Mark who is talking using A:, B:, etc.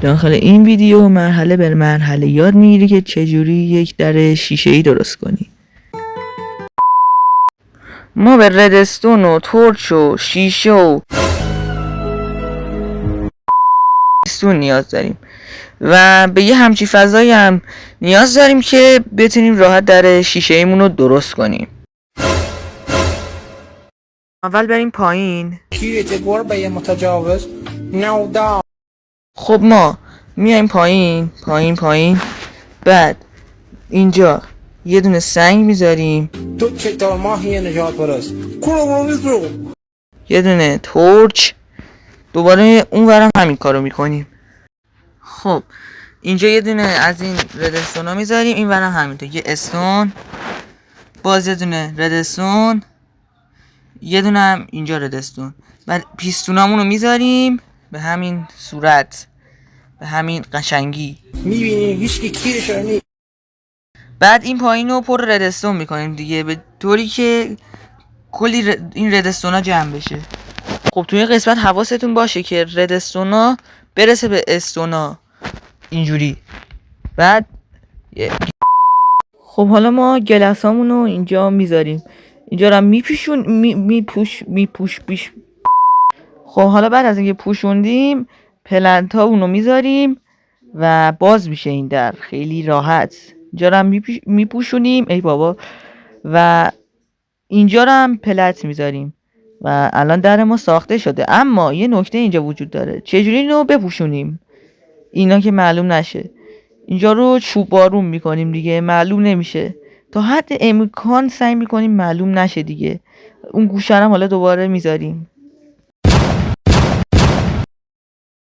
A: داخل این ویدیو مرحله به مرحله یاد میگیری که چجوری یک در شیشه‌ای درست کنی. ما به ردستون و تورچ و شیشه و ردستون نیاز داریم و به یه همچی فضایی هم نیاز داریم که بتونیم راحت در شیشه ایمون رو درست کنیم. اول بریم پایین.
B: متجاوز
A: خب ما میایم پایین. بعد اینجا یه دونه سنگ میذاریم،
B: تو چه ماهی نجات پرست
A: یه دونه تورچ، دوباره اون ورم همین کارو میکنیم. خب اینجا یه دونه از این ردستون ها میذاریم، این ورم همینطور، یه استون، باز یه دونه ردستون، یه دونه هم اینجا ردستون. بعد پیستونامون رو میذاریم به همین صورت، به همین قشنگی.
B: میبینی هیچکی کیرش نی.
A: بعد این پایین رو پر ردستون میکنیم دیگه، به طوری که کلی این ردستون ها جمع بشه. خب توی این قسمت حواستون باشه که ردستون ها برسه به استون ها اینجوری. بعد خب حالا ما گلسامون رو اینجا میذاریم، اینجا رو میپوش. خب حالا بعد از اینکه پوشوندیم پلنت ها اونو میذاریم و باز میشه این در خیلی راحت. اینجا رو هم میپوشونیم ای بابا و اینجا رو هم پلت میذاریم و الان در ما ساخته شده. اما یه نکته اینجا وجود داره، چجوری اینو بپوشونیم اینا که معلوم نشه. اینجا رو چوب بارون میکنیم دیگه، معلوم نمیشه، تا حد امکان سعی میکنیم معلوم نشه دیگه. اون گوشه هم حالا دوباره میذاریم.